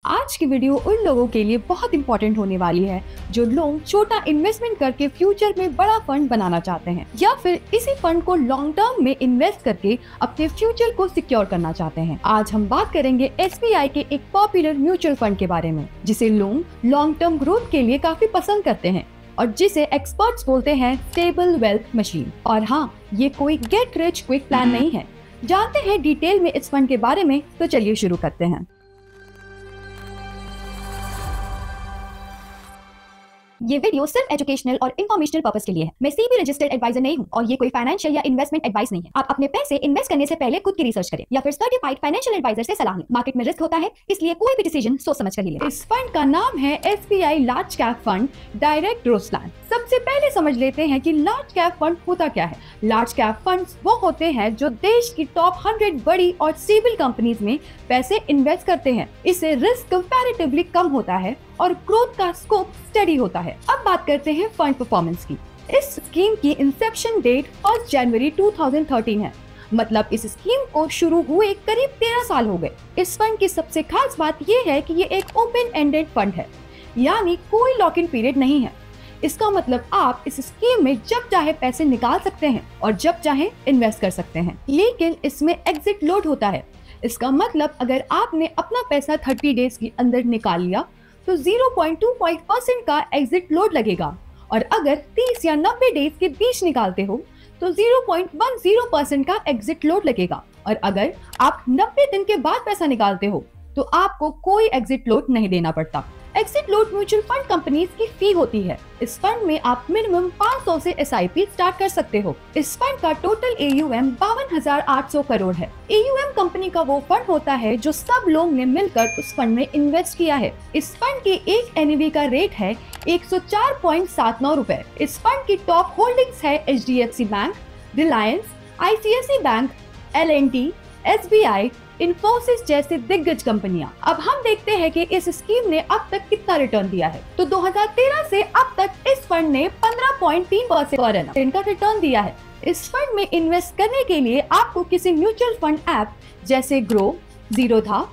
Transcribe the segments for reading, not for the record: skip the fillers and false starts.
आज की वीडियो उन लोगों के लिए बहुत इंपॉर्टेंट होने वाली है जो लोग छोटा इन्वेस्टमेंट करके फ्यूचर में बड़ा फंड बनाना चाहते हैं या फिर इसी फंड को लॉन्ग टर्म में इन्वेस्ट करके अपने फ्यूचर को सिक्योर करना चाहते हैं। आज हम बात करेंगे SBI के एक पॉपुलर म्यूचुअल फंड के बारे में जिसे लोग लॉन्ग टर्म ग्रोथ के लिए काफी पसंद करते हैं और जिसे एक्सपर्ट्स बोलते हैं स्टेबल वेल्थ मशीन। और हाँ, ये कोई गेट रिच क्विक प्लान नहीं है। जानते हैं डिटेल में इस फंड के बारे में, तो चलिए शुरू करते हैं। ये वीडियो सिर्फ एजुकेशनल और इन्फॉर्मेशनल पर्पस के लिए है। मैं CB रजिस्टर्ड एडवाइजर नहीं हूँ और ये कोई फाइनेंशियल या इन्वेस्टमेंट एडवाइस नहीं है। आप अपने पैसे इन्वेस्ट करने से पहले खुद की रिसर्च करें या फिर सर्टिफाइड फाइनेंशियल एडवाइजर से सलाह लें। मार्केट में रिस्क होता है, इसलिए कोई भी डिसीजन सोच समझ कर ही लें। इस फंड का नाम है SBI large cap fund direct growth plan. सबसे पहले समझ लेते हैं कि लार्ज कैप फंड होता क्या है। लार्ज कैप फंड्स वो होते हैं जो देश की टॉप 100 बड़ी और स्टेबल कंपनीज में पैसे इन्वेस्ट करते हैं। इससे रिस्क कंपैरेटिवली कम होता है और ग्रोथ का स्कोप स्टडी होता है। अब बात करते हैं फंड परफॉर्मेंस की। इस स्कीम की इंसेप्शन डेट 1 जनवरी 2013 है, मतलब इस स्कीम को शुरू हुए करीब 13 साल हो गए। इस फंड की सबसे खास बात ये है कि ये एक ओपन एंडेड फंड है, यानी कोई लॉक इन पीरियड नहीं है। इसका मतलब आप इस स्कीम में जब चाहे पैसे निकाल सकते हैं और जब चाहे इन्वेस्ट कर सकते हैं, लेकिन इसमें एग्जिट लोड होता है। इसका मतलब अगर आपने अपना पैसा 30 डेज के अंदर निकाल लिया तो 0.25% का एग्जिट लोड लगेगा और अगर 30 या 90 डेज के बीच निकालते हो तो 0.10% का एग्जिट लोड लगेगा और अगर आप 90 दिन के बाद पैसा निकालते हो तो आपको कोई एग्जिट लोड नहीं देना पड़ता। Exit load mutual fund companies की फी होती है। इस फंड में आप मिनिमम 500 से SIP स्टार्ट कर सकते हो। इस फंड का टोटल AUM 52,800 करोड़ है। AUM कंपनी का वो फंड होता है जो सब लोग ने मिलकर उस फंड में इन्वेस्ट किया है। इस फंड के एक NAV का रेट है 104.79 रुपए। इस फंड की टॉप होल्डिंग्स है HDFC bank, Reliance, ICICI bank, L&T, SBI, Infosys जैसे दिग्गज कंपनियां। अब हम देखते हैं कि इस स्कीम ने अब तक कितना रिटर्न दिया है। तो 2013 से अब तक इस फंड ने 15.3% पर एनम का रिटर्न दिया है। इस फंड में इन्वेस्ट करने के लिए आपको किसी म्यूचुअल फंड ऐप जैसे ग्रो, जीरोधा,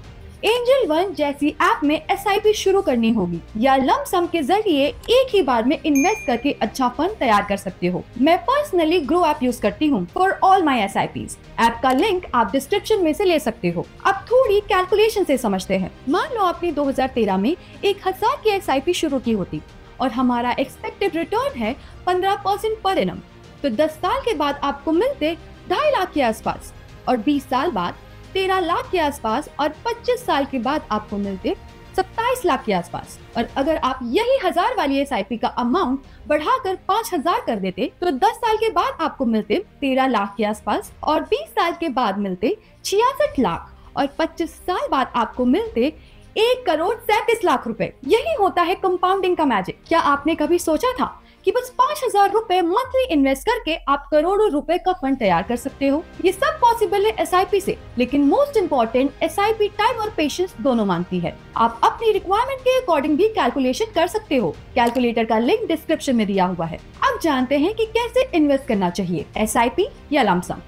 एंजल वन जैसी ऐप में SIP शुरू करनी होगी या लमसम के जरिए एक ही बार में इन्वेस्ट करके अच्छा फंड तैयार कर सकते हो। मैं पर्सनली ग्रो ऐप यूज करती हूँ for all my SIPs। App का लिंक आप डिस्क्रिप्शन में से ले सकते हो। अब थोड़ी कैलकुलेशन से समझते हैं। मान लो आपने 2013 में 1000 की SIP शुरू की होती और हमारा एक्सपेक्टेड रिटर्न है 15% पर एनम, तो 10 साल के बाद आपको मिलते 2.5 लाख के आसपास और 20 साल बाद 13 लाख के आसपास और 25 साल के बाद आपको मिलते 27 लाख के आसपास। और अगर आप यही 1000 वाली SIP का अमाउंट बढ़ाकर 5000 कर देते तो 10 साल के बाद आपको मिलते 13 लाख के आसपास और 20 साल के बाद मिलते 66 लाख और 25 साल बाद आपको मिलते 1,37,00,000 रुपए। यही होता है कंपाउंडिंग का मैजिक। क्या आपने कभी सोचा था कि बस 5,000 रुपए मंथली इन्वेस्ट करके आप करोड़ों रुपए का फंड तैयार कर सकते हो? ये सब पॉसिबल है SIP से, लेकिन मोस्ट इम्पोर्टेंट SIP टाइम और पेशेंस दोनों मांगती है। आप अपनी रिक्वायरमेंट के अकॉर्डिंग भी कैलकुलेशन कर सकते हो। कैलकुलेटर का लिंक डिस्क्रिप्शन में दिया हुआ है। अब जानते हैं कि कैसे इन्वेस्ट करना चाहिए, SIP या लमसम।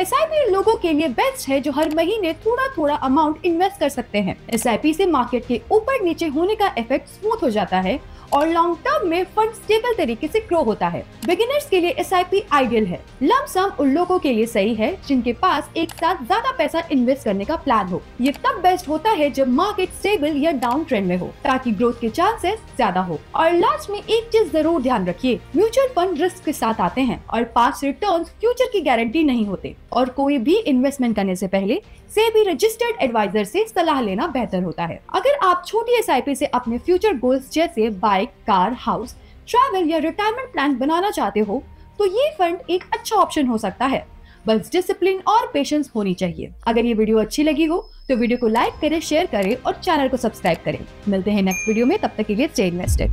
SIP लोगों के लिए बेस्ट है जो हर महीने थोड़ा थोड़ा अमाउंट इन्वेस्ट कर सकते हैं। SIP से मार्केट के ऊपर नीचे होने का इफेक्ट स्मूथ हो जाता है और लॉन्ग टर्म में फंड स्टेबल तरीके से ग्रो होता है। बिगिनर्स के लिए SIP आइडियल है। लमसम उन लोगों के लिए सही है जिनके पास एक साथ ज्यादा पैसा इन्वेस्ट करने का प्लान हो। ये तब बेस्ट होता है जब मार्केट स्टेबल या डाउन ट्रेंड में हो, ताकि ग्रोथ के चांसेस ज्यादा हो। और लास्ट में एक चीज जरूर ध्यान रखिए, म्यूचुअल फंड रिस्क के साथ आते हैं और पास्ट रिटर्न्स फ्यूचर की गारंटी नहीं होते और कोई भी इन्वेस्टमेंट करने से पहले SEBI रजिस्टर्ड एडवाइजर से सलाह लेना बेहतर होता है। अगर आप छोटी SIP से अपने फ्यूचर गोल्स जैसे बाइक, कार, हाउस, ट्रैवल या रिटायरमेंट प्लान बनाना चाहते हो तो ये फंड एक अच्छा ऑप्शन हो सकता है। बस डिसिप्लिन और पेशेंस होनी चाहिए। अगर ये वीडियो अच्छी लगी हो तो वीडियो को लाइक करें, शेयर करें और चैनल को सब्सक्राइब करें। मिलते हैं नेक्स्ट वीडियो में, तब तक के लिए स्टे इन्वेस्टेड।